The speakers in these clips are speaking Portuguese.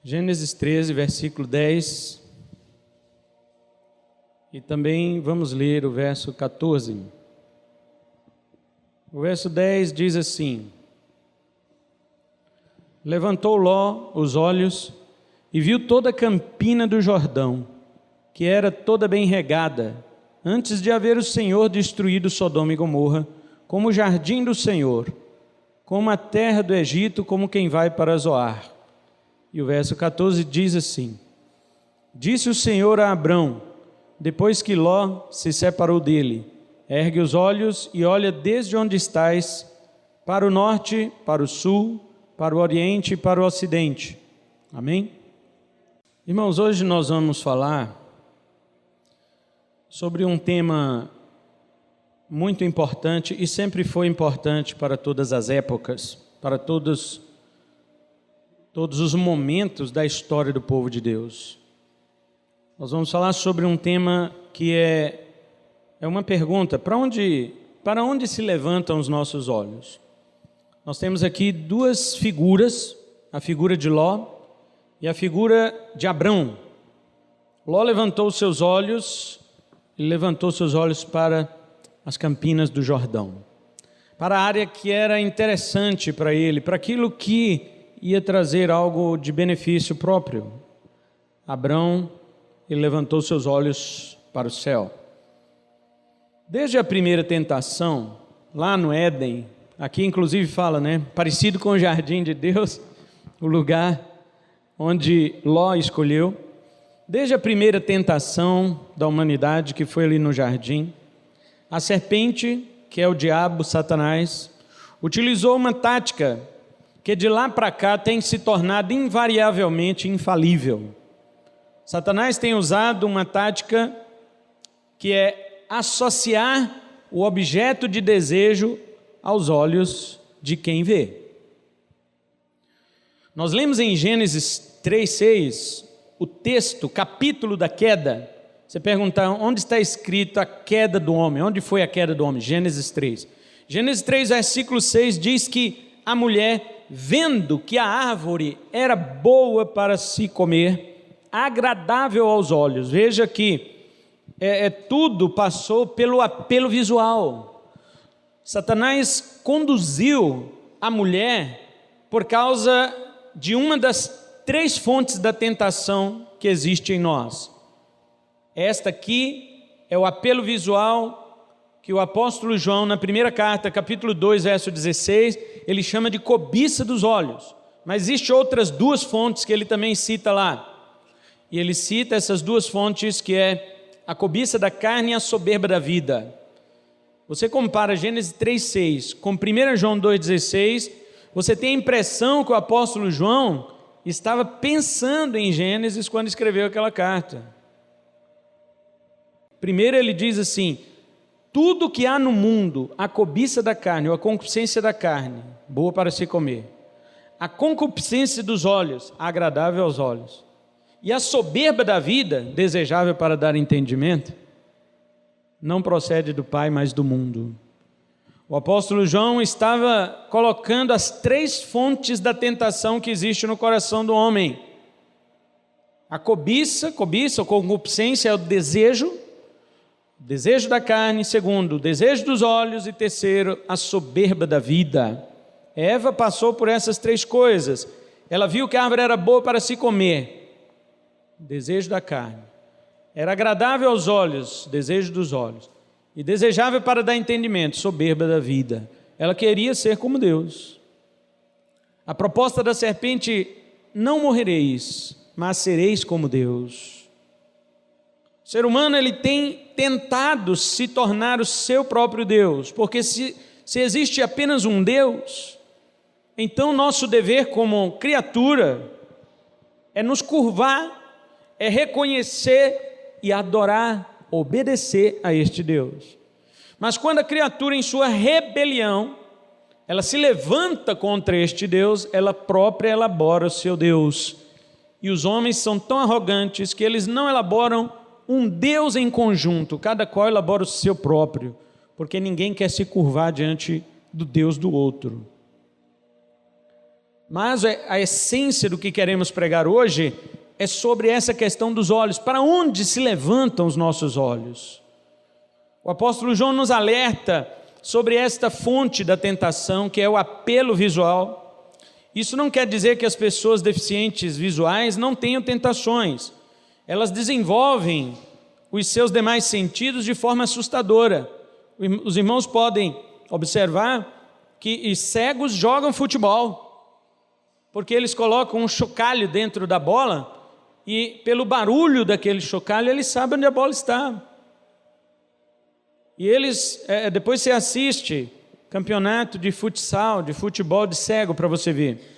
Gênesis 13, versículo 10. E também vamos ler o verso 14. O verso 10 diz assim: Levantou Ló os olhos e viu toda a campina do Jordão, que era toda bem regada, antes de haver o Senhor destruído Sodoma e Gomorra, como o jardim do Senhor, como a terra do Egito, como quem vai para Zoar. E o verso 14 diz assim: Disse o Senhor a Abrão, depois que Ló se separou dele: Ergue os olhos e olha desde onde estás, para o norte, para o sul, para o oriente e para o ocidente. Amém? Irmãos, hoje nós vamos falar sobre um tema muito importante e sempre foi importante para todas as épocas, para todos os momentos da história do povo de Deus. Nós vamos falar sobre um tema que é uma pergunta: para onde se levantam os nossos olhos? Nós temos aqui duas figuras, a figura de Ló e a figura de Abrão. Ló levantou seus olhos para as campinas do Jordão, para a área que era interessante para ele, para aquilo que ia trazer algo de benefício próprio. Abrão, ele levantou seus olhos para o céu. Desde a primeira tentação, lá no Éden, aqui inclusive fala, parecido com o jardim de Deus, o lugar onde Ló escolheu. Desde a primeira tentação da humanidade, que foi ali no jardim, a serpente, que é o diabo, Satanás, utilizou uma tática que de lá para cá tem se tornado invariavelmente infalível. Satanás tem usado uma tática que é associar o objeto de desejo aos olhos de quem vê. Nós lemos em Gênesis 3:6 o texto, capítulo da queda. Você perguntar onde está escrito a queda do homem, onde foi a queda do homem? Gênesis 3. Gênesis 3, versículo 6 diz que a mulher, vendo que a árvore era boa para se comer, agradável aos olhos. Veja que tudo passou pelo apelo visual. Satanás conduziu a mulher por causa de uma das três fontes da tentação que existe em nós. Esta aqui é o apelo visual que o apóstolo João, na primeira carta, capítulo 2, verso 16, ele chama de cobiça dos olhos. Mas existem outras duas fontes que ele também cita lá. E ele cita essas duas fontes, que é a cobiça da carne e a soberba da vida. Você compara Gênesis 3:6 com 1 João 2:16, você tem a impressão que o apóstolo João estava pensando em Gênesis quando escreveu aquela carta. Primeiro ele diz assim: tudo que há no mundo, a cobiça da carne ou a concupiscência da carne, boa para se comer, a concupiscência dos olhos, agradável aos olhos, e a soberba da vida, desejável para dar entendimento, não procede do Pai, mas do mundo. O apóstolo João estava colocando as três fontes da tentação que existe no coração do homem. A cobiça ou concupiscência é o desejo da carne. Segundo, o desejo dos olhos. E terceiro, a soberba da vida. Eva passou por essas três coisas. Ela viu que a árvore era boa para se comer, desejo da carne. Era agradável aos olhos, desejo dos olhos. E desejável para dar entendimento, soberba da vida. Ela queria ser como Deus. A proposta da serpente: não morrereis, mas sereis como Deus. O ser humano, ele tem tentado se tornar o seu próprio Deus, porque se existe apenas um Deus, então nosso dever como criatura é nos curvar, é reconhecer e adorar, obedecer a este Deus. Mas quando a criatura, em sua rebelião, ela se levanta contra este Deus, ela própria elabora o seu Deus. E os homens são tão arrogantes que eles não elaboram um Deus em conjunto, cada qual elabora o seu próprio, porque ninguém quer se curvar diante do Deus do outro. Mas a essência do que queremos pregar hoje é sobre essa questão dos olhos. Para onde se levantam os nossos olhos? O apóstolo João nos alerta sobre esta fonte da tentação, que é o apelo visual. Isso não quer dizer que as pessoas deficientes visuais não tenham tentações. Elas desenvolvem os seus demais sentidos de forma assustadora. Os irmãos podem observar que os cegos jogam futebol, porque eles colocam um chocalho dentro da bola e pelo barulho daquele chocalho eles sabem onde a bola está. E eles, depois você assiste campeonato de futsal, de futebol de cego para você ver.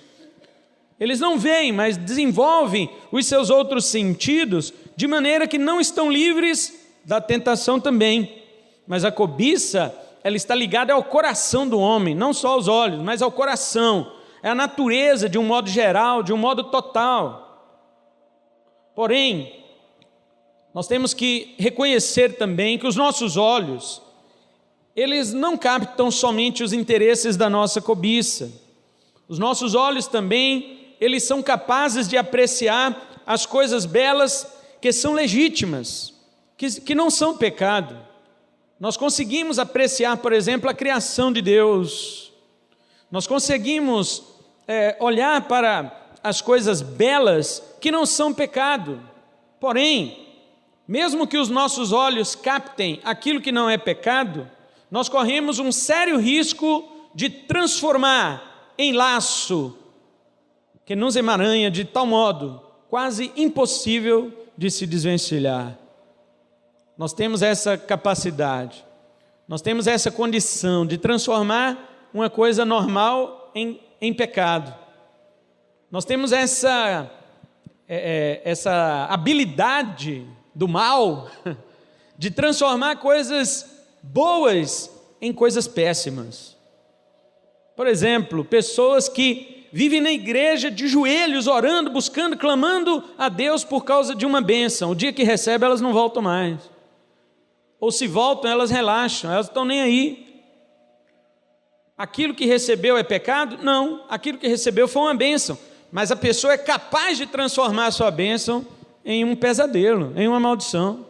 Eles não veem, mas desenvolvem os seus outros sentidos de maneira que não estão livres da tentação também. Mas a cobiça, ela está ligada ao coração do homem, não só aos olhos, mas ao coração. É a natureza de um modo geral, de um modo total. Porém, nós temos que reconhecer também que os nossos olhos, eles não captam somente os interesses da nossa cobiça. Os nossos olhos também, eles são capazes de apreciar as coisas belas que são legítimas, que não são pecado. Nós conseguimos apreciar, por exemplo, a criação de Deus. Nós conseguimos olhar para as coisas belas que não são pecado. Porém, mesmo que os nossos olhos captem aquilo que não é pecado, nós corremos um sério risco de transformar em laço que nos emaranha de tal modo quase impossível de se desvencilhar. Nós temos essa capacidade, nós temos essa condição de transformar uma coisa normal em pecado. Nós temos essa habilidade do mal de transformar coisas boas em coisas péssimas. Por exemplo, pessoas que vivem na igreja de joelhos, orando, buscando, clamando a Deus por causa de uma bênção. O dia que recebem, elas não voltam mais. Ou se voltam, elas relaxam, elas estão nem aí. Aquilo que recebeu é pecado? Não, aquilo que recebeu foi uma bênção. Mas a pessoa é capaz de transformar a sua bênção em um pesadelo, em uma maldição.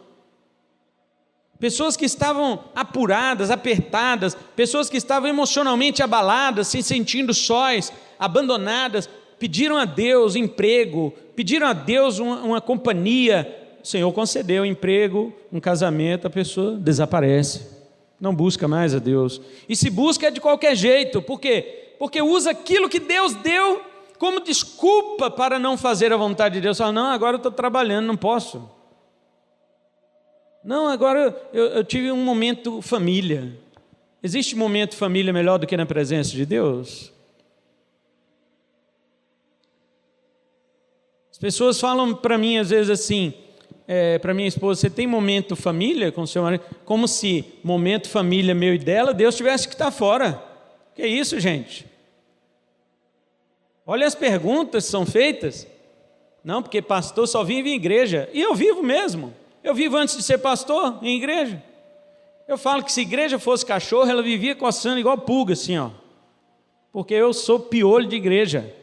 Pessoas que estavam apuradas, apertadas, pessoas que estavam emocionalmente abaladas, se sentindo sós, abandonadas, pediram a Deus emprego, pediram a Deus uma companhia. O Senhor concedeu emprego, um casamento, a pessoa desaparece, não busca mais a Deus. E se busca é de qualquer jeito. Por quê? Porque usa aquilo que Deus deu como desculpa para não fazer a vontade de Deus. Fala, não, agora eu estou trabalhando, não posso. Não, agora eu tive um momento família. Existe momento família melhor do que na presença de Deus? As pessoas falam para mim às vezes assim, para minha esposa, você tem momento família com o seu marido? Como se momento família meu e dela, Deus tivesse que estar fora. Que isso, gente? Olha as perguntas que são feitas. Não, porque pastor só vive em igreja. E eu vivo mesmo. Eu vivo antes de ser pastor em igreja. Eu falo que se igreja fosse cachorro, ela vivia coçando igual pulga assim, ó. Porque eu sou piolho de igreja.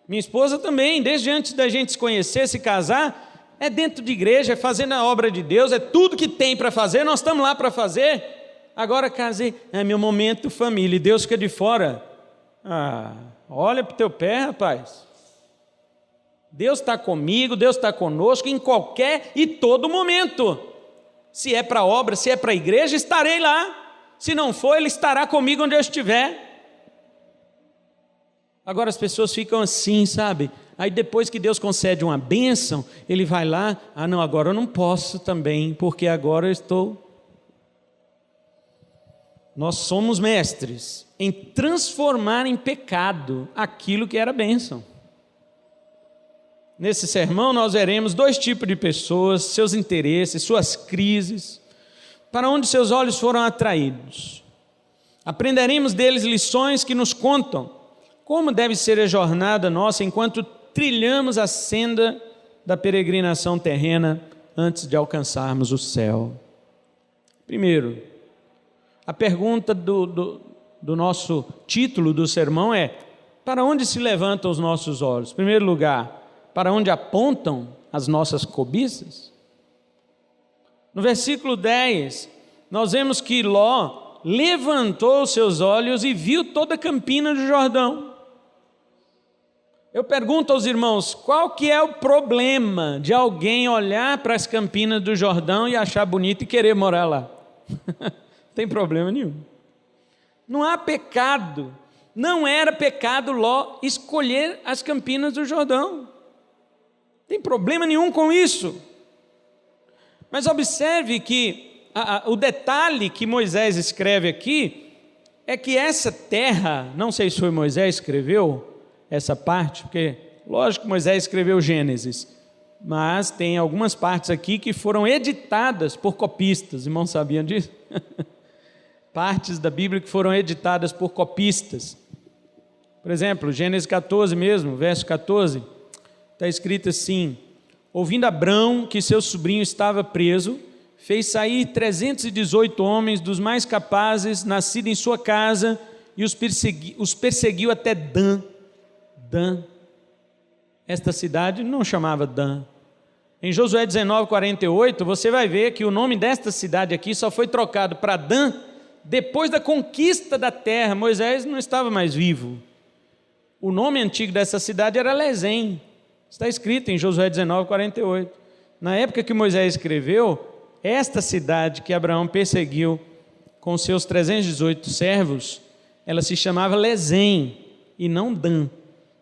Minha esposa também, desde antes da gente se conhecer, se casar, é dentro de igreja, é fazendo a obra de Deus, é tudo que tem para fazer, nós estamos lá para fazer. Agora casei, é meu momento família, e Deus fica de fora. Olha para o teu pé, rapaz. Deus está comigo, Deus está conosco em qualquer e todo momento. Se é para a obra, se é para a igreja, estarei lá. Se não for, Ele estará comigo onde eu estiver. Agora as pessoas ficam assim, sabe? Aí depois que Deus concede uma bênção, Ele vai lá, não, agora eu não posso também, porque agora eu estou... Nós somos mestres em transformar em pecado aquilo que era bênção. Nesse sermão nós veremos dois tipos de pessoas, seus interesses, suas crises, para onde seus olhos foram atraídos. Aprenderemos deles lições que nos contam como deve ser a jornada nossa enquanto trilhamos a senda da peregrinação terrena antes de alcançarmos o céu. Primeiro, a pergunta do nosso título do sermão é: para onde se levantam os nossos olhos? Em primeiro lugar, para onde apontam as nossas cobiças? No versículo 10, nós vemos que Ló levantou os seus olhos e viu toda a campina do Jordão. Eu pergunto aos irmãos, qual que é o problema de alguém olhar para as campinas do Jordão e achar bonito e querer morar lá? Não tem problema nenhum. Não há pecado, não era pecado Ló escolher as campinas do Jordão. Não tem problema nenhum com isso. Mas observe que o detalhe que Moisés escreve aqui é que essa terra, não sei se foi Moisés que escreveu essa parte, porque lógico que Moisés escreveu Gênesis, mas tem algumas partes aqui que foram editadas por copistas, irmãos sabiam disso? Partes da Bíblia que foram editadas por copistas. Por exemplo, Gênesis 14 mesmo, verso 14, está escrito assim: ouvindo Abrão que seu sobrinho estava preso, fez sair 318 homens dos mais capazes, nascidos em sua casa, e os perseguiu até Dan. Esta cidade não chamava Dan. Em Josué 19:48, você vai ver que o nome desta cidade aqui só foi trocado para Dan depois da conquista da terra. Moisés não estava mais vivo. O nome antigo dessa cidade era Lezém. Está escrito em Josué 19:48. Na época que Moisés escreveu, esta cidade que Abraão perseguiu com seus 318 servos, ela se chamava Lezém e não Dan.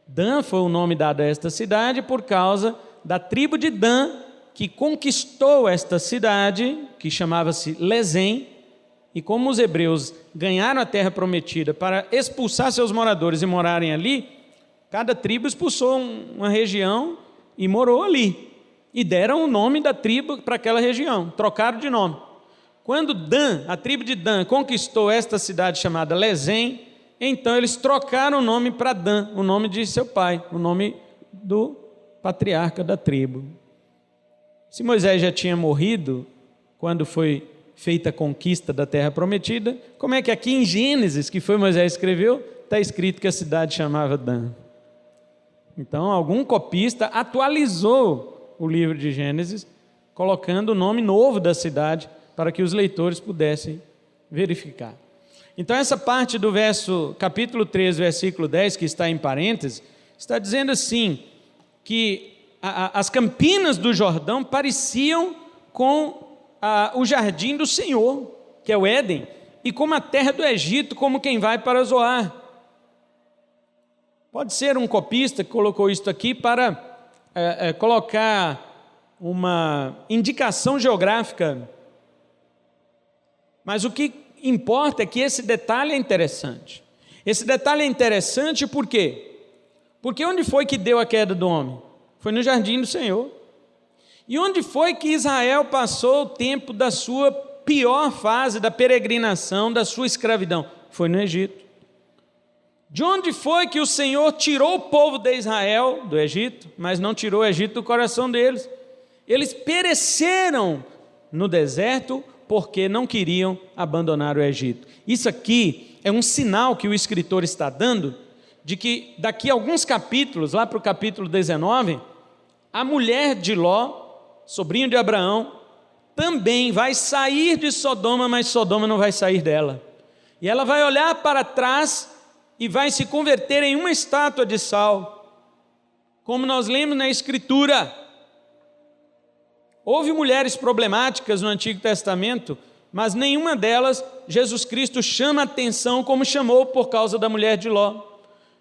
Dan foi o nome dado a esta cidade por causa da tribo de Dan, que conquistou esta cidade, que chamava-se Lezém, e como os hebreus ganharam a terra prometida para expulsar seus moradores e morarem ali, cada tribo expulsou uma região e morou ali, e deram o nome da tribo para aquela região, trocaram de nome. Quando Dan, a tribo de Dan, conquistou esta cidade chamada Lezém, então eles trocaram o nome para Dan, o nome de seu pai, o nome do patriarca da tribo. Se Moisés já tinha morrido quando foi feita a conquista da terra prometida, como é que aqui em Gênesis, que foi Moisés que escreveu, está escrito que a cidade chamava Dan? Então algum copista atualizou o livro de Gênesis, colocando o nome novo da cidade para que os leitores pudessem verificar. Então essa parte do capítulo 3, versículo 10, que está em parênteses, está dizendo assim, que as campinas do Jordão pareciam com o jardim do Senhor, que é o Éden, e como a terra do Egito, como quem vai para Zoar. Pode ser um copista que colocou isso aqui para colocar uma indicação geográfica, mas o que importa é que esse detalhe é interessante. Esse detalhe é interessante por quê? Porque onde foi que deu a queda do homem? Foi no jardim do Senhor. E onde foi que Israel passou o tempo da sua pior fase, da peregrinação, da sua escravidão? Foi no Egito. De onde foi que o Senhor tirou o povo de Israel do Egito, mas não tirou o Egito do coração deles? Eles pereceram no deserto porque não queriam abandonar o Egito. Isso aqui é um sinal que o escritor está dando de que daqui a alguns capítulos, lá para o capítulo 19, a mulher de Ló, sobrinho de Abraão, também vai sair de Sodoma, mas Sodoma não vai sair dela. E ela vai olhar para trás e vai se converter em uma estátua de sal, como nós lemos na Escritura. Houve mulheres problemáticas no Antigo Testamento, mas nenhuma delas Jesus Cristo chama atenção como chamou por causa da mulher de Ló.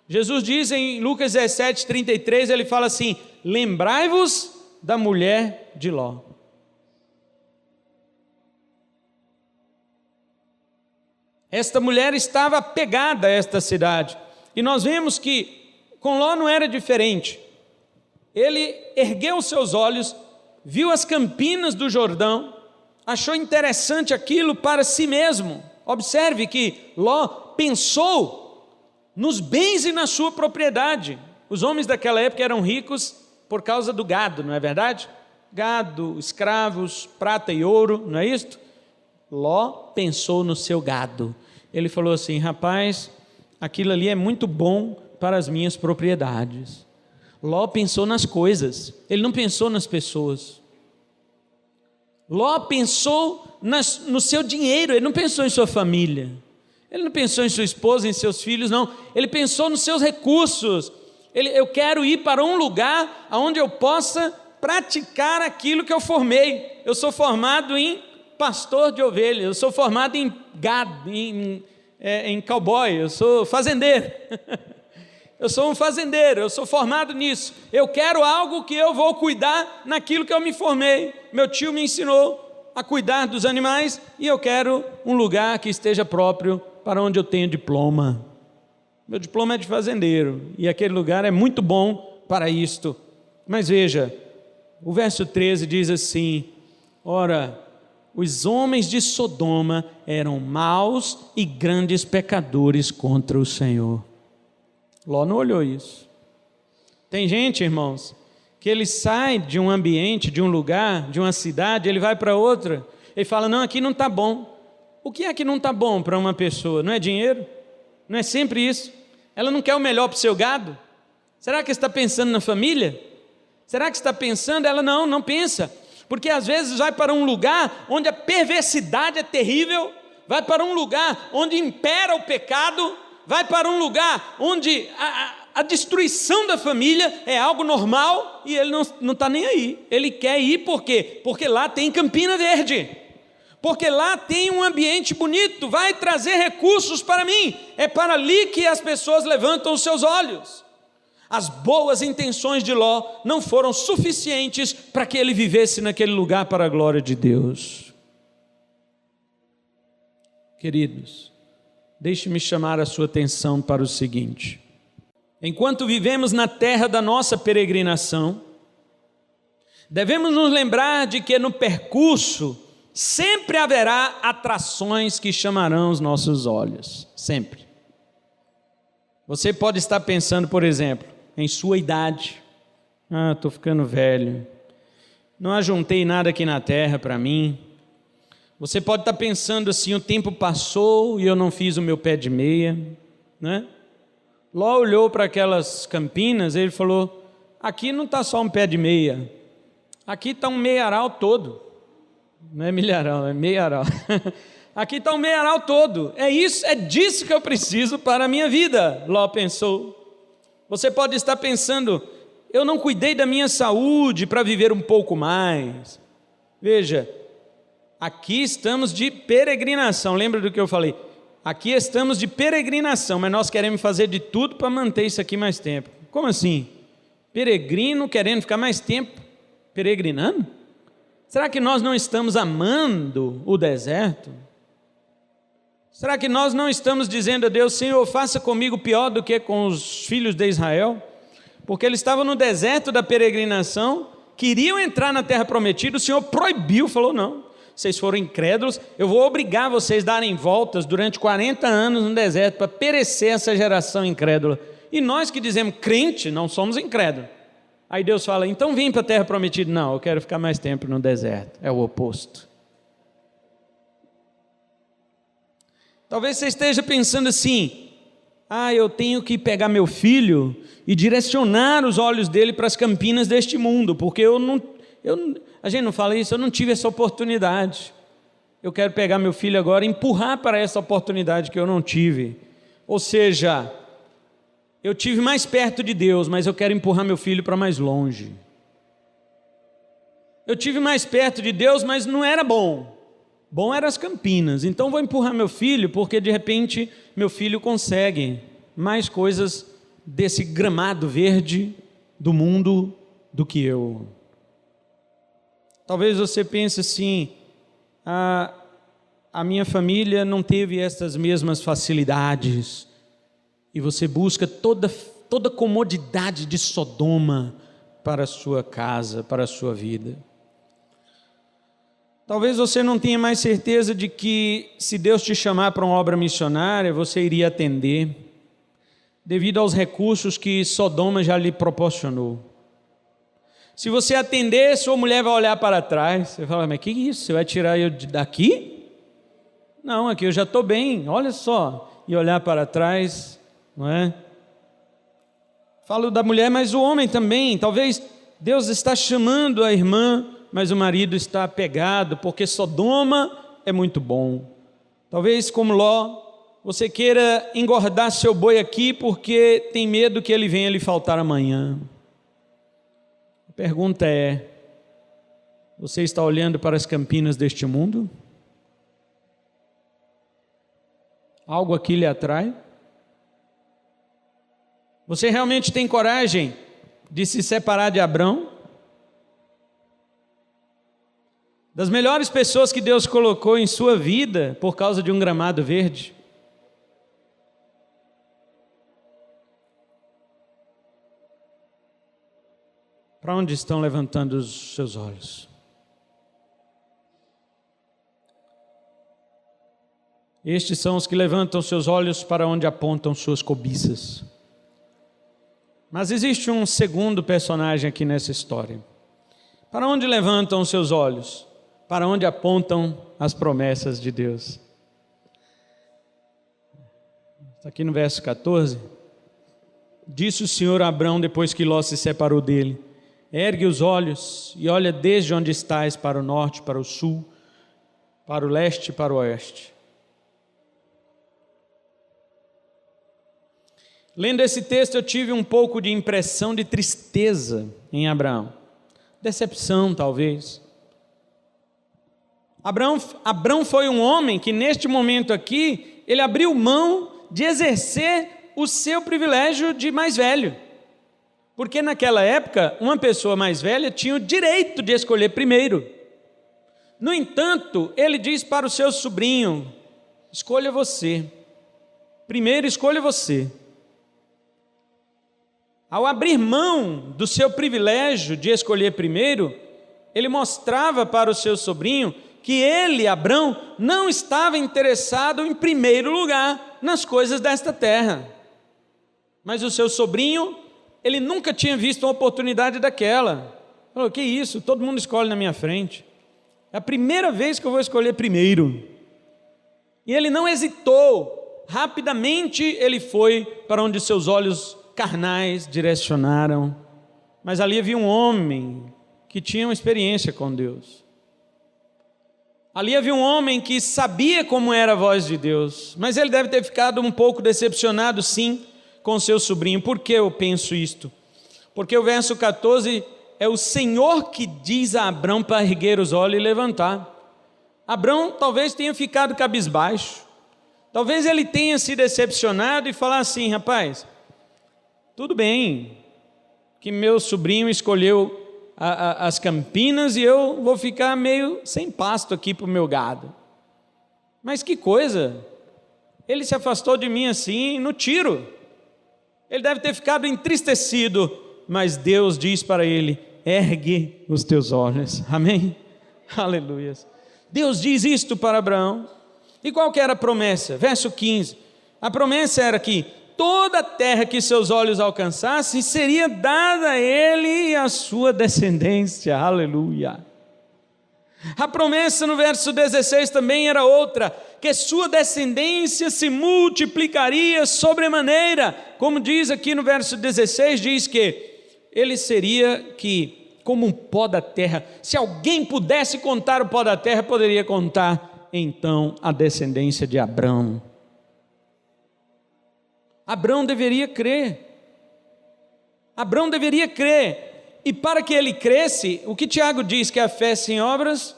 Jesus diz em Lucas 17:33, ele fala assim: lembrai-vos da mulher de Ló. Esta mulher estava apegada a esta cidade, e nós vemos que com Ló não era diferente. Ele ergueu seus olhos, viu as campinas do Jordão, achou interessante aquilo para si mesmo. Observe que Ló pensou nos bens e na sua propriedade. Os homens daquela época eram ricos por causa do gado, não é verdade? Gado, escravos, prata e ouro, não é isto? Ló pensou no seu gado. Ele falou assim: rapaz, aquilo ali é muito bom, para as minhas propriedades. Ló pensou nas coisas, ele não pensou nas pessoas. Ló pensou no seu dinheiro, ele não pensou em sua família. Ele não pensou em sua esposa, em seus filhos, não. Ele pensou nos seus recursos. Eu quero ir para um lugar onde eu possa praticar aquilo que eu formei. Eu sou formado em pastor de ovelhas, eu sou formado em gado, em cowboy, eu sou fazendeiro. Eu sou um fazendeiro, eu sou formado nisso. Eu quero algo que eu vou cuidar naquilo que eu me formei. Meu tio me ensinou a cuidar dos animais e eu quero um lugar que esteja próprio para onde eu tenho diploma. Meu diploma é de fazendeiro e aquele lugar é muito bom para isto. Mas veja, o verso 13 diz assim: ora, os homens de Sodoma eram maus e grandes pecadores contra o Senhor. Ló não olhou isso. Tem gente, irmãos, que ele sai de um ambiente, de um lugar, de uma cidade, ele vai para outra, ele fala, não, aqui não está bom. O que é que não está bom para uma pessoa? Não é dinheiro? Não é sempre isso? Ela não quer o melhor para o seu gado? Será que está pensando na família? Será que está pensando? Ela não pensa. Porque às vezes vai para um lugar onde a perversidade é terrível, vai para um lugar onde impera o pecado, vai para um lugar onde a destruição da família é algo normal e ele não está nem aí. Ele quer ir por quê? Porque lá tem Campina Verde, porque lá tem um ambiente bonito, vai trazer recursos para mim. É para ali que as pessoas levantam os seus olhos. As boas intenções de Ló não foram suficientes para que ele vivesse naquele lugar para a glória de Deus. Queridos, deixe-me chamar a sua atenção para o seguinte: enquanto vivemos na terra da nossa peregrinação, devemos nos lembrar de que no percurso sempre haverá atrações que chamarão os nossos olhos, sempre. Você pode estar pensando, por exemplo, em sua idade. Estou ficando velho, não ajuntei nada aqui na terra para mim. Você pode estar pensando assim, o tempo passou e eu não fiz o meu pé de meia, né? Ló olhou para aquelas campinas e ele falou, aqui não está só um pé de meia, aqui está um meiaral todo. Não é milharal, é meiaral. Aqui está um meiaral todo, é disso que eu preciso para a minha vida, Ló pensou. Você pode estar pensando, eu não cuidei da minha saúde para viver um pouco mais. Veja, aqui estamos de peregrinação, lembra do que eu falei? Aqui estamos de peregrinação, mas nós queremos fazer de tudo para manter isso aqui mais tempo. Como assim? Peregrino querendo ficar mais tempo peregrinando? Será que nós não estamos amando o deserto? Será que nós não estamos dizendo a Deus, Senhor, faça comigo pior do que com os filhos de Israel? Porque eles estavam no deserto da peregrinação, queriam entrar na terra prometida, o Senhor proibiu, falou, não, vocês foram incrédulos, eu vou obrigar vocês a darem voltas durante 40 anos no deserto, para perecer essa geração incrédula. E nós que dizemos crente, não somos incrédulos. Aí Deus fala, então vem para a terra prometida. Não, eu quero ficar mais tempo no deserto. É o oposto. Talvez você esteja pensando assim, eu tenho que pegar meu filho e direcionar os olhos dele para as campinas deste mundo, porque a gente não fala isso, eu não tive essa oportunidade. Eu quero pegar meu filho agora e empurrar para essa oportunidade que eu não tive. Ou seja, eu tive mais perto de Deus, mas eu quero empurrar meu filho para mais longe. Eu tive mais perto de Deus, mas não era bom. Bom eram as campinas, então vou empurrar meu filho, porque de repente meu filho consegue mais coisas desse gramado verde do mundo do que eu. Talvez você pense assim, a minha família não teve essas mesmas facilidades, e você busca toda comodidade de Sodoma para a sua casa, para a sua vida. Talvez você não tenha mais certeza de que, se Deus te chamar para uma obra missionária, você iria atender, devido aos recursos que Sodoma já lhe proporcionou. Se você atender, sua mulher vai olhar para trás, você fala, mas que isso, você vai tirar eu daqui? Não, aqui eu já estou bem, olha só, e olhar para trás, não é? Falo da mulher, mas o homem também. Talvez Deus está chamando a irmã, mas o marido está apegado, porque Sodoma é muito bom. Talvez, como Ló, você queira engordar seu boi aqui, porque tem medo que ele venha lhe faltar amanhã. A pergunta é: você está olhando para as campinas deste mundo? Algo aqui lhe atrai? Você realmente tem coragem de se separar de Abrão? Das melhores pessoas que Deus colocou em sua vida por causa de um gramado verde? Para onde estão levantando os seus olhos? Estes são os que levantam seus olhos para onde apontam suas cobiças. Mas existe um segundo personagem aqui nessa história. Para onde levantam os seus olhos? Para onde apontam as promessas de Deus? Está aqui no verso 14. Disse o Senhor a Abrão depois que Ló se separou dele: ergue os olhos e olha desde onde estás para o norte, para o sul, para o leste e para o oeste. Lendo esse texto, eu tive um pouco de impressão de tristeza em Abraão. Decepção, talvez. Abrão foi um homem que, neste momento aqui, ele abriu mão de exercer o seu privilégio de mais velho. Porque naquela época, uma pessoa mais velha tinha o direito de escolher primeiro. No entanto, ele diz para o seu sobrinho: escolha você. Primeiro, escolha você. Ao abrir mão do seu privilégio de escolher primeiro, ele mostrava para o seu sobrinho que ele, Abrão, não estava interessado em primeiro lugar nas coisas desta terra. Mas o seu sobrinho, ele nunca tinha visto uma oportunidade daquela. Falou: que isso, todo mundo escolhe na minha frente. É a primeira vez que eu vou escolher primeiro. E ele não hesitou, rapidamente ele foi para onde seus olhos carnais direcionaram, mas ali havia um homem que tinha uma experiência com Deus. Ali havia um homem que sabia como era a voz de Deus, mas ele deve ter ficado um pouco decepcionado, sim, com seu sobrinho. Por que eu penso isto? Porque o verso 14 é o Senhor que diz a Abrão para erguer os olhos e levantar. Abrão talvez tenha ficado cabisbaixo, talvez ele tenha se decepcionado e falar assim: rapaz, tudo bem que meu sobrinho escolheu as campinas e eu vou ficar meio sem pasto aqui para o meu gado. Mas que coisa, ele se afastou de mim assim no tiro. Ele deve ter ficado entristecido, mas Deus diz para ele: ergue os teus olhos. Amém? Aleluia. Deus diz isto para Abraão. E qual que era a promessa? Verso 15. A promessa era que toda a terra que seus olhos alcançassem seria dada a ele e à sua descendência. Aleluia. A promessa no verso 16 também era outra: que sua descendência se multiplicaria sobremaneira. Como diz aqui no verso 16, diz que ele seria como um pó da terra. Se alguém pudesse contar o pó da terra, poderia contar então a descendência de Abrão. Abrão deveria crer. Abrão deveria crer. E para que ele cresce, o que Tiago diz, que a fé sem obras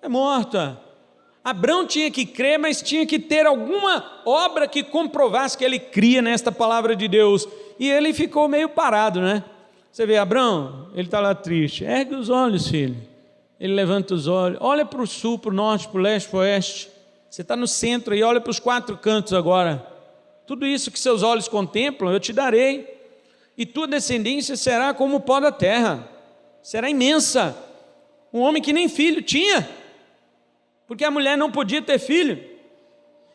é morta. Abrão tinha que crer, mas tinha que ter alguma obra que comprovasse que ele cria nesta palavra de Deus. E ele ficou meio parado, né? Você vê Abrão, ele está lá triste. Ergue os olhos, filho. Ele levanta os olhos, olha para o sul, para o norte, para o leste, para o oeste. Você está no centro aí, olha para os quatro cantos agora. Tudo isso que seus olhos contemplam, eu te darei, e tua descendência será como o pó da terra, será imensa. Um homem que nem filho tinha, porque a mulher não podia ter filho.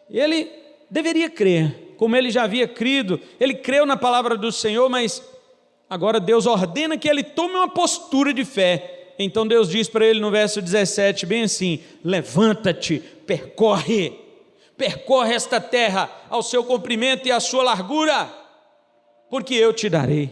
Ele deveria crer, como ele já havia crido. Ele creu na palavra do Senhor, mas agora Deus ordena que ele tome uma postura de fé. Então Deus diz para ele no verso 17, bem assim: levanta-te, percorre esta terra ao seu comprimento e à sua largura, porque eu te darei.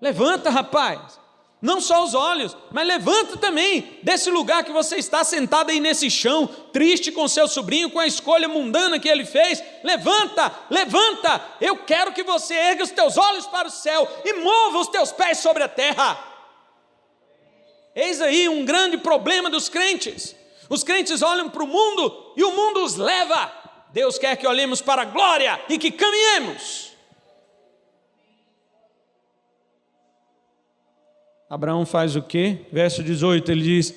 Levanta, rapaz. Não só os olhos, mas levanta também desse lugar que você está sentado aí nesse chão, triste com seu sobrinho, com a escolha mundana que ele fez. Levanta, levanta. Eu quero que você erga os teus olhos para o céu e mova os teus pés sobre a terra. Eis aí um grande problema dos crentes. Os crentes olham para o mundo e o mundo os leva. Deus quer que olhemos para a glória e que caminhemos. Abraão faz o quê? Verso 18, ele diz: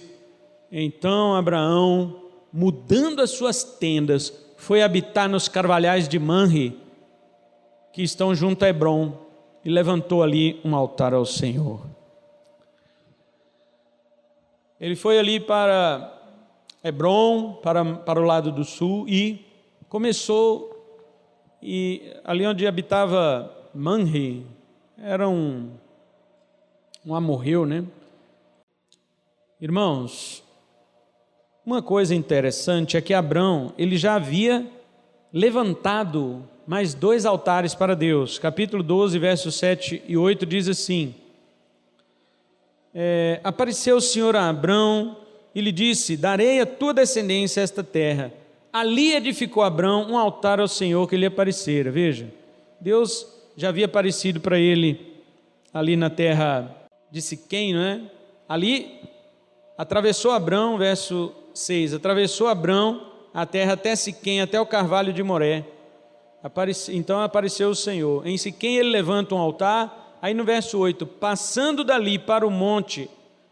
então Abraão, mudando as suas tendas, foi habitar nos carvalhais de Manre, que estão junto a Hebrom, e levantou ali um altar ao Senhor. Ele foi ali para Hebrom, para o lado do sul, e começou, e ali onde habitava Manre, era um amorreu, né? Irmãos, uma coisa interessante é que Abrão, ele já havia levantado mais 2 altares para Deus. Capítulo 12, versos 7 e 8 diz assim: apareceu o Senhor a Abrão e lhe disse: darei a tua descendência esta terra. Ali edificou Abrão um altar ao Senhor que lhe aparecera. Veja, Deus já havia aparecido para ele ali na terra de Siquém, não é? Ali atravessou Abrão, verso 6, atravessou Abrão a terra até Siquém, até o carvalho de Moré. Então apareceu o Senhor. Em Siquém ele levanta um altar. Aí no verso 8, passando dali para o monte,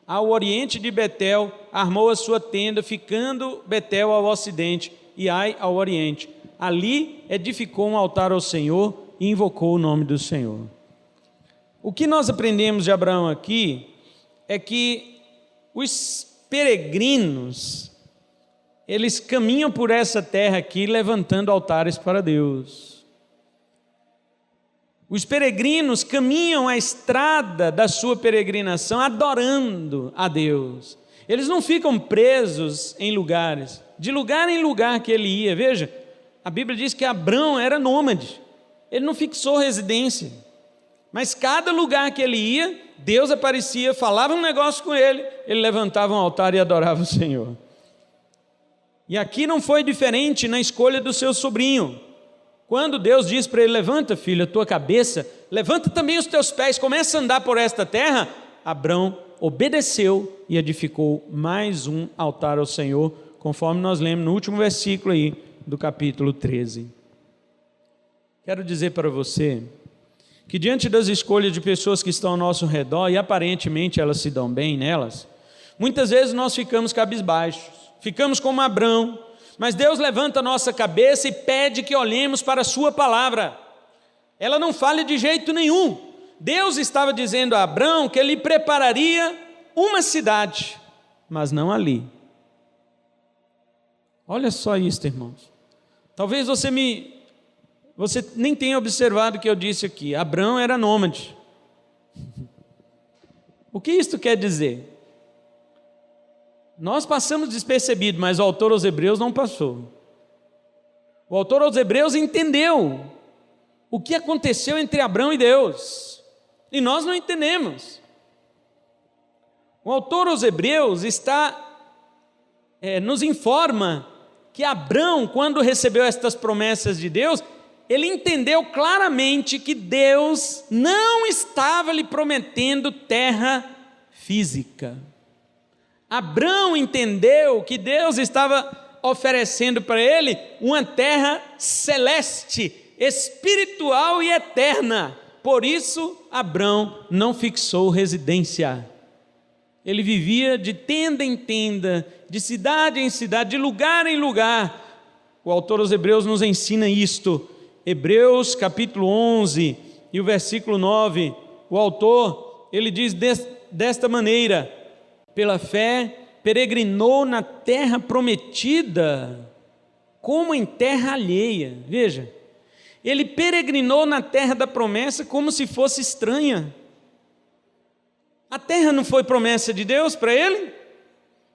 ao oriente de Betel, armou a sua tenda, ficando Betel ao ocidente e Ai ao oriente. Ali edificou um altar ao Senhor e invocou o nome do Senhor. O que nós aprendemos de Abraão aqui é que os peregrinos, eles caminham por essa terra aqui levantando altares para Deus. Os peregrinos caminham a estrada da sua peregrinação adorando a Deus. Eles não ficam presos em lugares, de lugar em lugar que ele ia. Veja, a Bíblia diz que Abrão era nômade, ele não fixou residência. Mas cada lugar que ele ia, Deus aparecia, falava um negócio com ele, ele levantava um altar e adorava o Senhor. E aqui não foi diferente na escolha do seu sobrinho. Quando Deus diz para ele: levanta, filho, a tua cabeça, levanta também os teus pés, começa a andar por esta terra, Abrão obedeceu e edificou mais um altar ao Senhor, conforme nós lemos no último versículo aí do capítulo 13. Quero dizer para você que diante das escolhas de pessoas que estão ao nosso redor, e aparentemente elas se dão bem nelas, muitas vezes nós ficamos cabisbaixos, ficamos como Abrão, mas Deus levanta a nossa cabeça e pede que olhemos para a sua palavra. Ela não falha de jeito nenhum. Deus estava dizendo a Abrão que ele prepararia uma cidade, mas não ali. Olha só isso, irmãos. Talvez você nem tenha observado o que eu disse aqui. Abrão era nômade. O que isto quer dizer? Nós passamos despercebido, mas o autor aos Hebreus não passou. O autor aos Hebreus entendeu o que aconteceu entre Abrão e Deus, e nós não entendemos. O autor aos Hebreus nos informa que Abrão, quando recebeu estas promessas de Deus, ele entendeu claramente que Deus não estava lhe prometendo terra física. Abrão entendeu que Deus estava oferecendo para ele uma terra celeste, espiritual e eterna. Por isso, Abrão não fixou residência. Ele vivia de tenda em tenda, de cidade em cidade, de lugar em lugar. O autor aos Hebreus nos ensina isto. Hebreus capítulo 11 e o versículo 9, o autor, ele diz desta maneira: pela fé peregrinou na terra prometida, como em terra alheia. Veja, ele peregrinou na terra da promessa como se fosse estranha. A terra não foi promessa de Deus para ele,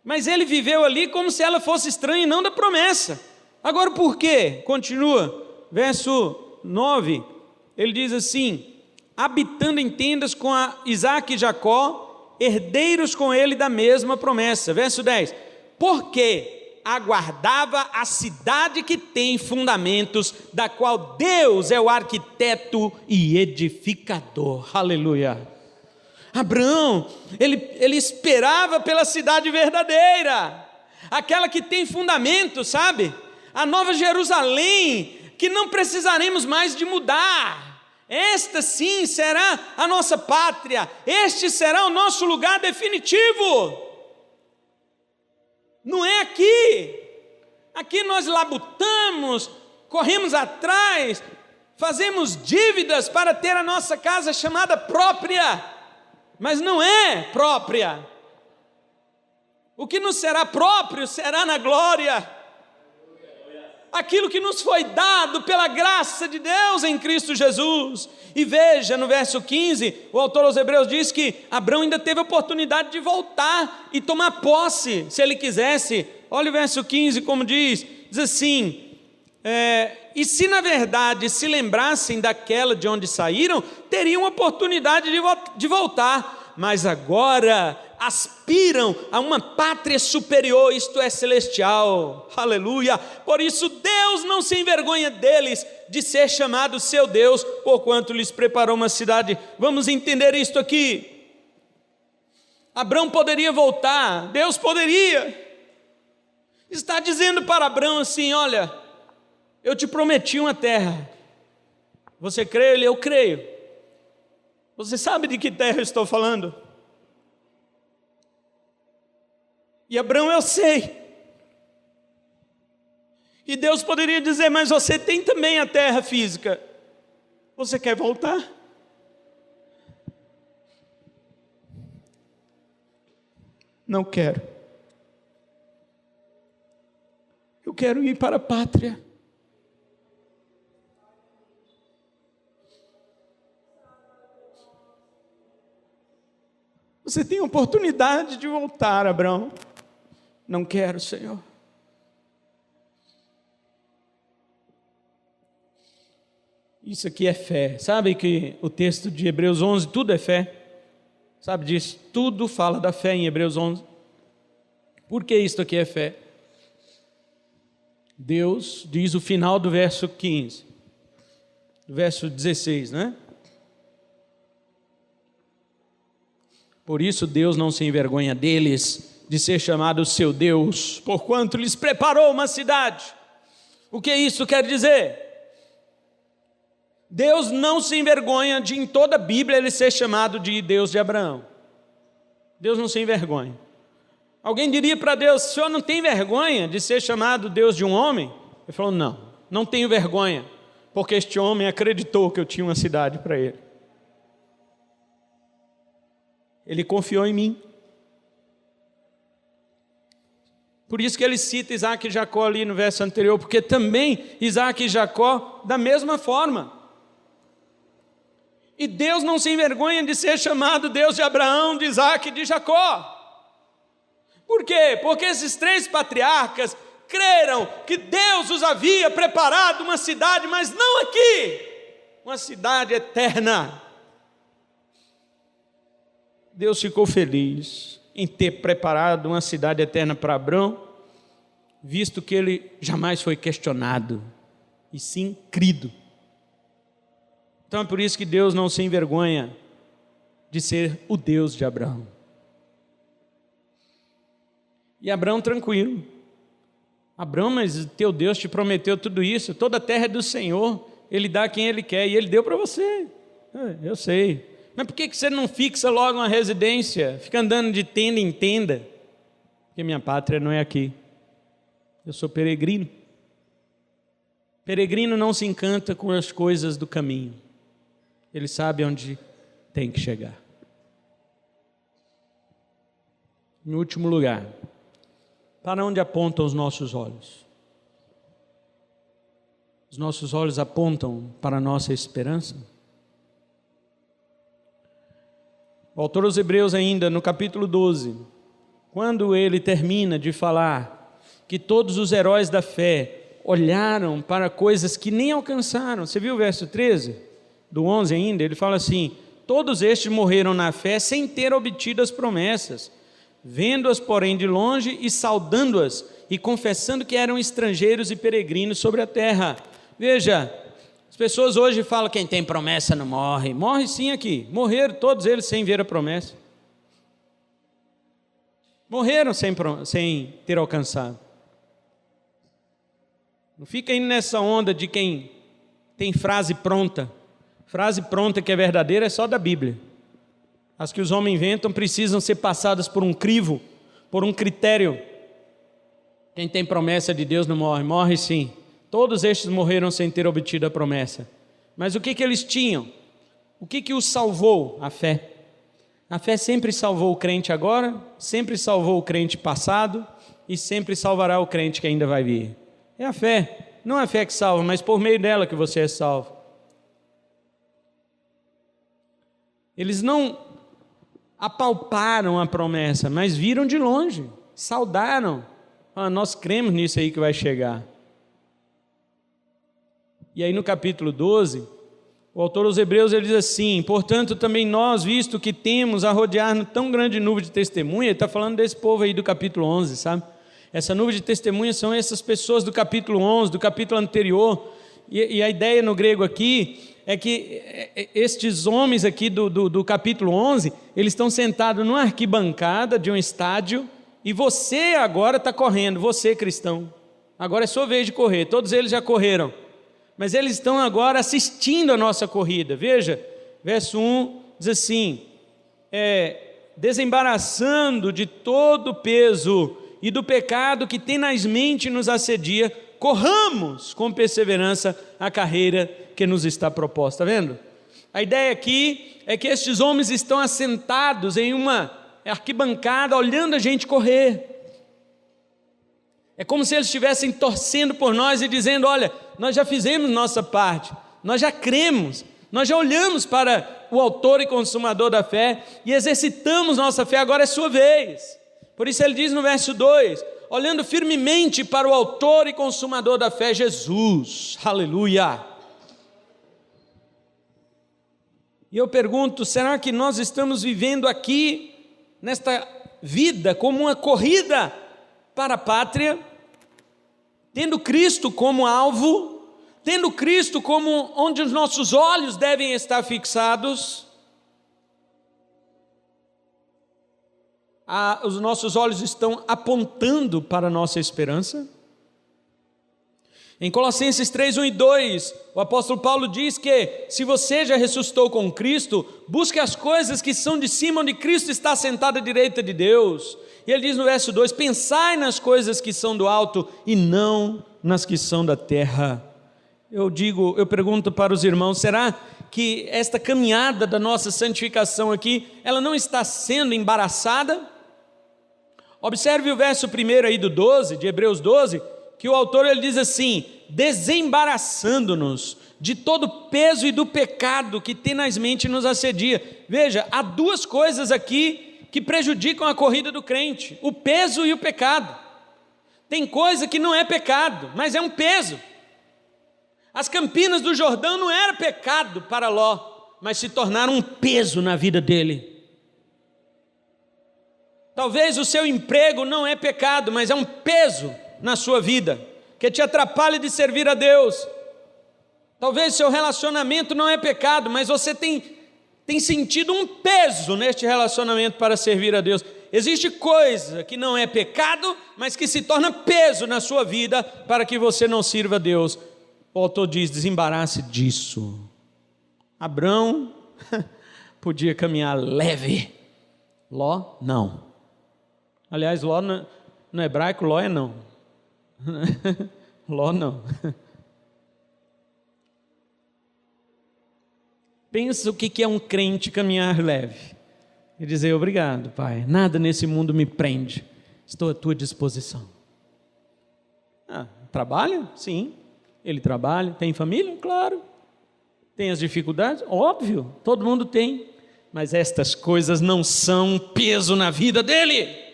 mas ele viveu ali como se ela fosse estranha e não da promessa. Agora por quê? Continua. Verso 9, ele diz assim: habitando em tendas com Isaac e Jacó, herdeiros com ele da mesma promessa. Verso 10, porque aguardava a cidade que tem fundamentos, da qual Deus é o arquiteto e edificador. Aleluia. Abraão, ele esperava pela cidade verdadeira, aquela que tem fundamento, sabe? A nova Jerusalém, que não precisaremos mais de mudar. Esta sim será a nossa pátria, este será o nosso lugar definitivo. Não é aqui. Aqui nós labutamos, corremos atrás, fazemos dívidas para ter a nossa casa chamada própria, mas não é própria. O que nos será próprio será na glória. Aquilo que nos foi dado pela graça de Deus em Cristo Jesus. E veja, no verso 15, o autor aos Hebreus diz que Abraão ainda teve a oportunidade de voltar e tomar posse, se ele quisesse. Olha o verso 15 como diz assim, e se na verdade se lembrassem daquela de onde saíram, teriam oportunidade de voltar, mas agora aspiram a uma pátria superior, isto é, celestial. Aleluia. Por isso Deus não se envergonha deles, de ser chamado seu Deus, porquanto lhes preparou uma cidade. Vamos entender isto aqui. Abraão poderia voltar, Deus poderia. Está dizendo para Abraão assim, olha, eu te prometi uma terra. Você crê? Eu creio. Você sabe de que terra eu estou falando? E Abraão, eu sei. E Deus poderia dizer, mas você tem também a terra física. Você quer voltar? Não quero. Eu quero ir para a pátria. Você tem a oportunidade de voltar, Abraão. Não quero, Senhor. Isso aqui é fé. Sabe que o texto de Hebreus 11, tudo é fé? Sabe disso? Tudo fala da fé em Hebreus 11. Por que isto aqui é fé? Deus diz o final do verso 15, do verso 16, né? Por isso Deus não se envergonha deles, de ser chamado seu Deus, porquanto lhes preparou uma cidade. O que isso quer dizer? Deus não se envergonha de, em toda a Bíblia, ele ser chamado de Deus de Abraão. Deus não se envergonha. Alguém diria para Deus, o senhor não tem vergonha de ser chamado Deus de um homem? Ele falou, não tenho vergonha, porque este homem acreditou que eu tinha uma cidade para ele. Ele confiou em mim. Por isso que ele cita Isaac e Jacó ali no verso anterior, porque também Isaac e Jacó, da mesma forma. E Deus não se envergonha de ser chamado Deus de Abraão, de Isaac e de Jacó. Por quê? Porque esses três patriarcas creram que Deus os havia preparado uma cidade, mas não aqui, uma cidade eterna. Deus ficou feliz em ter preparado uma cidade eterna para Abraão, visto que ele jamais foi questionado, e sim crido. Então é por isso que Deus não se envergonha de ser o Deus de Abraão. E Abraão tranquilo. Abraão, mas teu Deus te prometeu tudo isso, toda a terra é do Senhor, Ele dá a quem Ele quer, e Ele deu para você. Eu sei. Mas por que você não fixa logo uma residência, fica andando de tenda em tenda? Porque minha pátria não é aqui. Eu sou peregrino. Peregrino não se encanta com as coisas do caminho. Ele sabe onde tem que chegar. Em último lugar, para onde apontam os nossos olhos? Os nossos olhos apontam para a nossa esperança? O autor aos Hebreus ainda, no capítulo 12, quando ele termina de falar que todos os heróis da fé olharam para coisas que nem alcançaram, você viu o verso 13? do 11 ainda, ele fala assim: todos estes morreram na fé sem ter obtido as promessas, vendo-as, porém, de longe e saudando-as e confessando que eram estrangeiros e peregrinos sobre a terra. Veja, as pessoas hoje falam: quem tem promessa não morre. Morre sim aqui. Morreram todos eles sem ver a promessa. Morreram sem ter alcançado. Não fica indo nessa onda de quem tem frase pronta. Frase pronta que é verdadeira é só da Bíblia. As que os homens inventam precisam ser passadas por um crivo, por um critério. Quem tem promessa de Deus não morre. Morre sim. Todos estes morreram sem ter obtido a promessa. Mas o que eles tinham? O que os salvou? A fé. A fé sempre salvou o crente agora, sempre salvou o crente passado e sempre salvará o crente que ainda vai vir. É a fé. Não é a fé que salva, mas por meio dela que você é salvo. Eles não apalparam a promessa, mas viram de longe, saudaram. Nós cremos nisso aí que vai chegar. E aí no capítulo 12, o autor aos Hebreus ele diz assim: portanto também nós, visto que temos a rodear-nos tão grande nuvem de testemunha, ele está falando desse povo aí do capítulo 11, sabe? Essa nuvem de testemunha são essas pessoas do capítulo 11, do capítulo anterior, e a ideia no grego aqui é que estes homens aqui do capítulo 11, eles estão sentados numa arquibancada de um estádio, e você agora está correndo, você cristão, agora é sua vez de correr, todos eles já correram, mas eles estão agora assistindo a nossa corrida. Veja, verso 1 diz assim: desembaraçando de todo o peso e do pecado que tenazmente nos assedia, corramos com perseverança a carreira que nos está proposta. Está vendo? A ideia aqui é que estes homens estão assentados em uma arquibancada olhando a gente correr. É como se eles estivessem torcendo por nós e dizendo: olha, nós já fizemos nossa parte, nós já cremos, nós já olhamos para o autor e consumador da fé e exercitamos nossa fé, agora é sua vez. Por isso ele diz no verso 2: olhando firmemente para o autor e consumador da fé, Jesus. Aleluia! E eu pergunto: será que nós estamos vivendo aqui, nesta vida, como uma corrida para a pátria, tendo Cristo como alvo, tendo Cristo como onde os nossos olhos devem estar fixados? Os nossos olhos estão apontando para a nossa esperança? Em Colossenses 3, 1 e 2, o apóstolo Paulo diz que se você já ressuscitou com Cristo, busque as coisas que são de cima, onde Cristo está sentado à direita de Deus. E ele diz no verso 2: pensai nas coisas que são do alto e não nas que são da terra. Eu pergunto para os irmãos: será que esta caminhada da nossa santificação aqui, ela não está sendo embaraçada? Observe o verso 1 aí do 12, de Hebreus 12, que o autor ele diz assim: desembaraçando-nos de todo o peso e do pecado que tenazmente nos assedia. Veja, há duas coisas aqui que prejudicam a corrida do crente: o peso e o pecado. Tem coisa que não é pecado, mas é um peso. As Campinas do Jordão não era pecado para Ló, mas se tornaram um peso na vida dele. Talvez o seu emprego não é pecado, mas é um peso na sua vida, que te atrapalha de servir a Deus. Talvez seu relacionamento não é pecado, mas você tem sentido um peso neste relacionamento para servir a Deus. Existe coisa que não é pecado, mas que se torna peso na sua vida para que você não sirva a Deus. O autor diz: desembarace disso. Abrão podia caminhar leve, Ló não. Aliás, Ló no hebraico, Ló é não. Ló não. Pensa o que é um crente caminhar leve e dizer: obrigado, Pai, nada nesse mundo me prende, estou à tua disposição. Trabalha? Sim. Ele trabalha. Tem família? Claro. Tem as dificuldades? Óbvio, todo mundo tem. Mas estas coisas não são um peso na vida dele.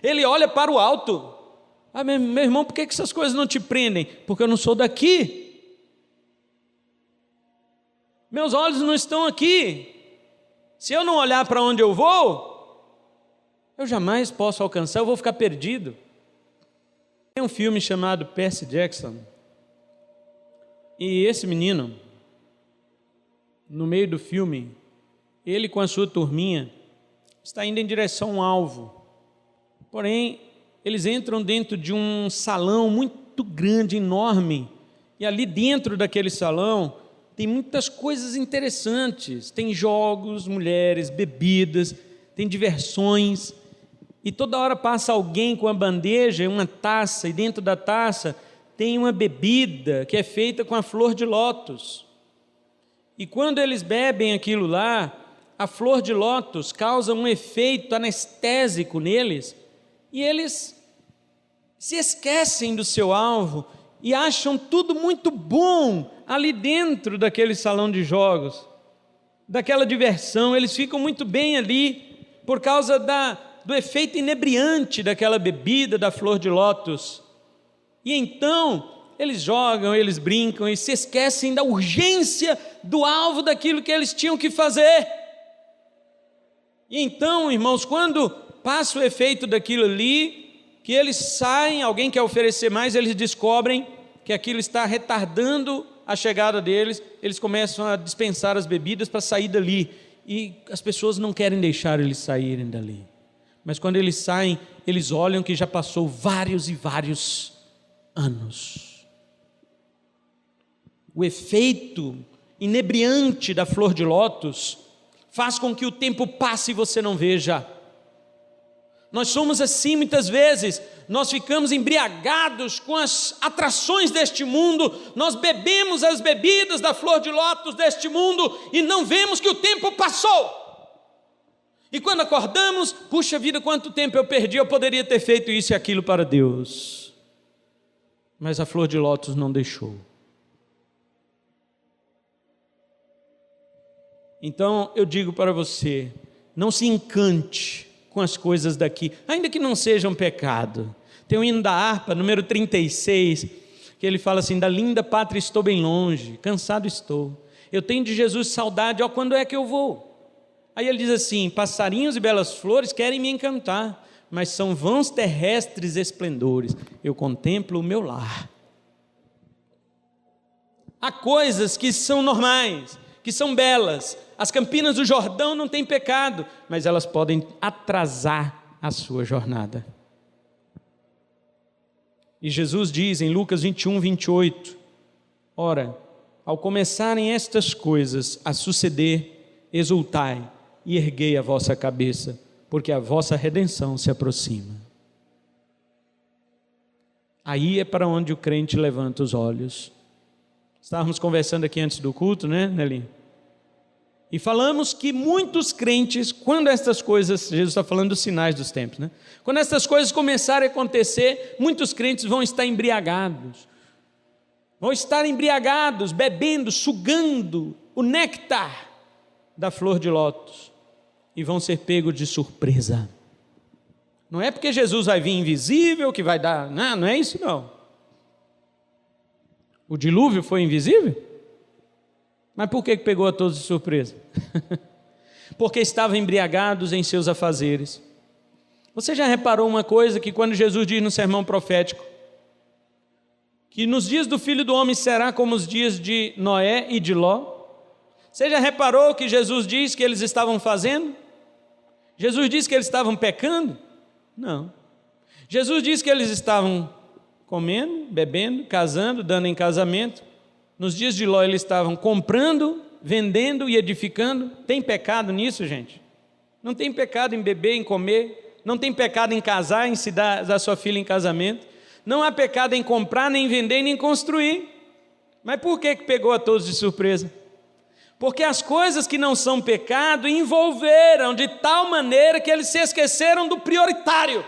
Ele olha para o alto. Meu irmão, por que essas coisas não te prendem? Porque eu não sou daqui. Meus olhos não estão aqui. Se eu não olhar para onde eu vou, eu jamais posso alcançar, eu vou ficar perdido. Tem um filme chamado Percy Jackson, e esse menino, no meio do filme, ele com a sua turminha, está indo em direção a um alvo. Porém, eles entram dentro de um salão muito grande, enorme, e ali dentro daquele salão tem muitas coisas interessantes, tem jogos, mulheres, bebidas, tem diversões, e toda hora passa alguém com uma bandeja, uma taça, e dentro da taça tem uma bebida que é feita com a flor de lótus. E quando eles bebem aquilo lá, a flor de lótus causa um efeito anestésico neles, e eles se esquecem do seu alvo e acham tudo muito bom ali dentro daquele salão de jogos, daquela diversão. Eles ficam muito bem ali por causa do efeito inebriante daquela bebida da flor de lótus. E então eles jogam, eles brincam e se esquecem da urgência do alvo daquilo que eles tinham que fazer. E então, irmãos, quando passa o efeito daquilo ali, que eles saem, alguém quer oferecer mais, eles descobrem que aquilo está retardando a chegada deles, eles começam a dispensar as bebidas para sair dali, e as pessoas não querem deixar eles saírem dali, mas quando eles saem, eles olham que já passou vários e vários anos. O efeito inebriante da flor de lótus faz com que o tempo passe e você não veja. Nós somos assim muitas vezes, nós ficamos embriagados com as atrações deste mundo, nós bebemos as bebidas da flor de lótus deste mundo e não vemos que o tempo passou. E quando acordamos, puxa vida, quanto tempo eu perdi, eu poderia ter feito isso e aquilo para Deus. Mas a flor de lótus não deixou. Então eu digo para você, não se encante com as coisas daqui, ainda que não sejam pecado. Tem um hino da harpa, número 36, que ele fala assim: da linda pátria estou bem longe, cansado estou, eu tenho de Jesus saudade, ó, quando é que eu vou? Aí ele diz assim: passarinhos e belas flores querem me encantar, mas são vãos terrestres esplendores, eu contemplo o meu lar. Há coisas que são normais, que são belas. As Campinas do Jordão não têm pecado, mas elas podem atrasar a sua jornada. E Jesus diz em Lucas 21, 28, ora, ao começarem estas coisas a suceder, exultai e erguei a vossa cabeça, porque a vossa redenção se aproxima. Aí é para onde o crente levanta os olhos. Estávamos conversando aqui antes do culto, né, Nelly? E falamos que muitos crentes, quando estas coisas, Jesus está falando dos sinais dos tempos, né? Quando estas coisas começarem a acontecer, muitos crentes vão estar embriagados, bebendo, sugando o néctar da flor de lótus, e vão ser pegos de surpresa. Não é porque Jesus vai vir invisível que vai dar, não é isso não. O dilúvio foi invisível? Mas por que pegou a todos de surpresa? Porque estavam embriagados em seus afazeres. Você já reparou uma coisa, que quando Jesus diz no sermão profético, que nos dias do Filho do Homem será como os dias de Noé e de Ló? Você já reparou que Jesus diz que eles estavam fazendo? Jesus diz que eles estavam pecando? Não. Jesus diz que eles estavam comendo, bebendo, casando, dando em casamento. Nos dias de Ló eles estavam comprando, vendendo e edificando. Tem pecado nisso, gente? Não tem pecado em beber, em comer. Não tem pecado em casar, em se dar sua filha em casamento. Não há pecado em comprar, nem vender, nem construir. Mas por que pegou a todos de surpresa? Porque as coisas que não são pecado envolveram de tal maneira que eles se esqueceram do prioritário.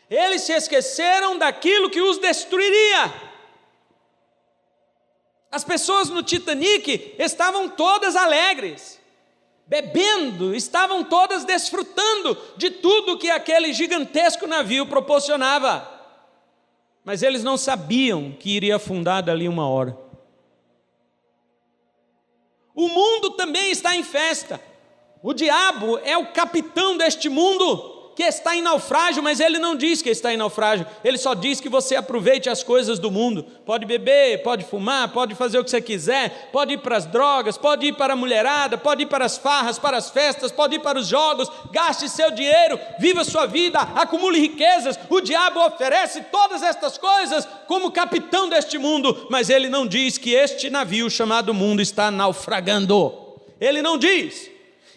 Eles se esqueceram daquilo que os destruiria. As pessoas no Titanic estavam todas alegres, bebendo, estavam todas desfrutando de tudo que aquele gigantesco navio proporcionava. Mas eles não sabiam que iria afundar dali uma hora. O mundo também está em festa. O diabo é o capitão deste mundo que está em naufrágio, mas ele não diz que está em naufrágio, ele só diz que você aproveite as coisas do mundo. Pode beber, pode fumar, pode fazer o que você quiser, pode ir para as drogas, pode ir para a mulherada, pode ir para as farras, para as festas, pode ir para os jogos, gaste seu dinheiro, viva sua vida, acumule riquezas. O diabo oferece todas estas coisas como capitão deste mundo, mas ele não diz que este navio chamado mundo está naufragando. Ele não diz.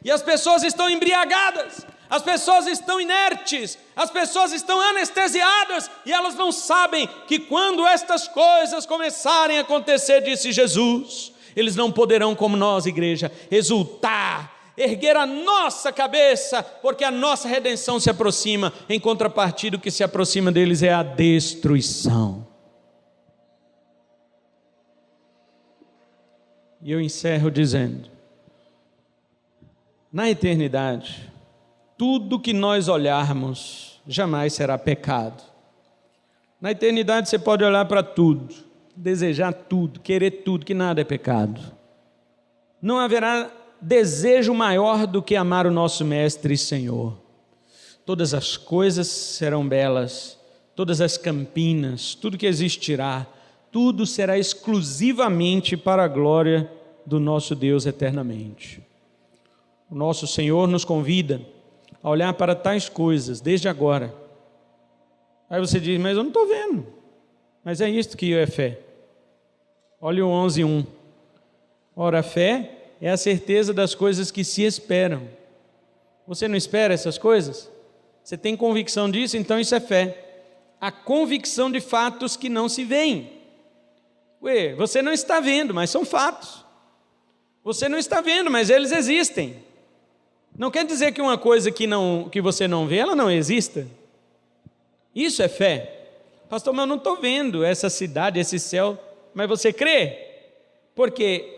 E as pessoas estão embriagadas, as pessoas estão inertes, as pessoas estão anestesiadas, e elas não sabem que quando estas coisas começarem a acontecer, disse Jesus, eles não poderão, como nós, igreja, exultar, erguer a nossa cabeça, porque a nossa redenção se aproxima. Em contrapartida, o que se aproxima deles é a destruição. E eu encerro dizendo, na eternidade, tudo que nós olharmos jamais será pecado. Na eternidade você pode olhar para tudo, desejar tudo, querer tudo, que nada é pecado. Não haverá desejo maior do que amar o nosso Mestre e Senhor. Todas as coisas serão belas, todas as campinas, tudo que existirá, tudo será exclusivamente para a glória do nosso Deus eternamente. O nosso Senhor nos convida a olhar para tais coisas desde agora. Aí você diz, mas eu não estou vendo. Mas é isto que é fé. Olha o 11:1. Ora, a fé é a certeza das coisas que se esperam. Você não espera essas coisas? Você tem convicção disso? Então isso é fé. A convicção de fatos que não se veem. Você não está vendo, mas são fatos. Você não está vendo, mas eles existem. Não quer dizer que uma coisa que você não vê, ela não exista. Isso é fé. Pastor, mas eu não estou vendo essa cidade, esse céu, mas você crê? Porque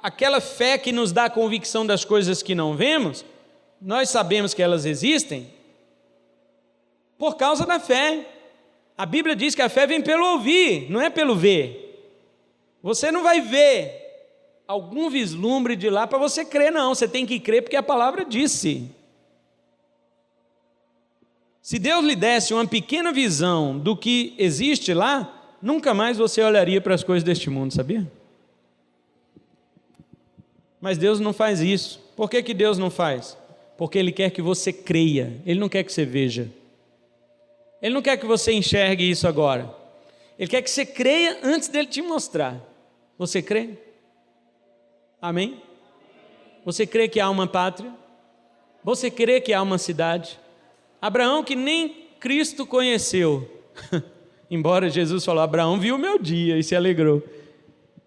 aquela fé que nos dá a convicção das coisas que não vemos, nós sabemos que elas existem por causa da fé. A Bíblia diz que a fé vem pelo ouvir, não é pelo ver. Você não vai ver algum vislumbre de lá para você crer, não. Você tem que crer porque a palavra disse. Se Deus lhe desse uma pequena visão do que existe lá, nunca mais você olharia para as coisas deste mundo, sabia? Mas Deus não faz isso. Por que Deus não faz? Porque Ele quer que você creia, Ele não quer que você veja. Ele não quer que você enxergue isso agora. Ele quer que você creia antes dele te mostrar. Você crê? Amém? Você crê que há uma pátria? Você crê que há uma cidade? Abraão, que nem Cristo conheceu, embora Jesus falou, Abraão viu o meu dia e se alegrou.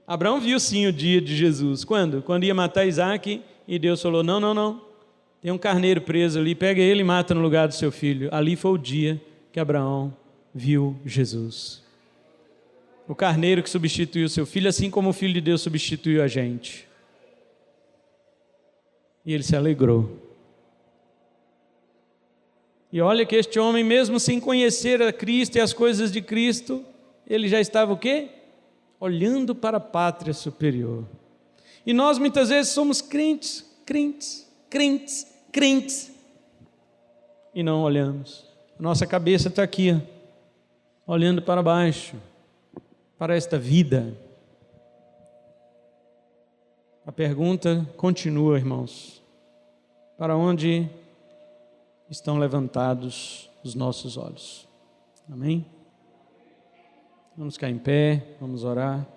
Abraão viu sim o dia de Jesus. Quando? Quando ia matar Isaac, e Deus falou, não, tem um carneiro preso ali, pega ele e mata no lugar do seu filho. Ali foi o dia que Abraão viu Jesus. O carneiro que substituiu o seu filho, assim como o Filho de Deus substituiu a gente. E ele se alegrou. E olha que este homem, mesmo sem conhecer a Cristo e as coisas de Cristo, ele já estava o quê? Olhando para a pátria superior. E nós muitas vezes somos crentes, e não olhamos. Nossa cabeça está aqui, olhando para baixo, para esta vida. A pergunta continua, irmãos. Para onde estão levantados os nossos olhos? Amém? Vamos ficar em pé, vamos orar.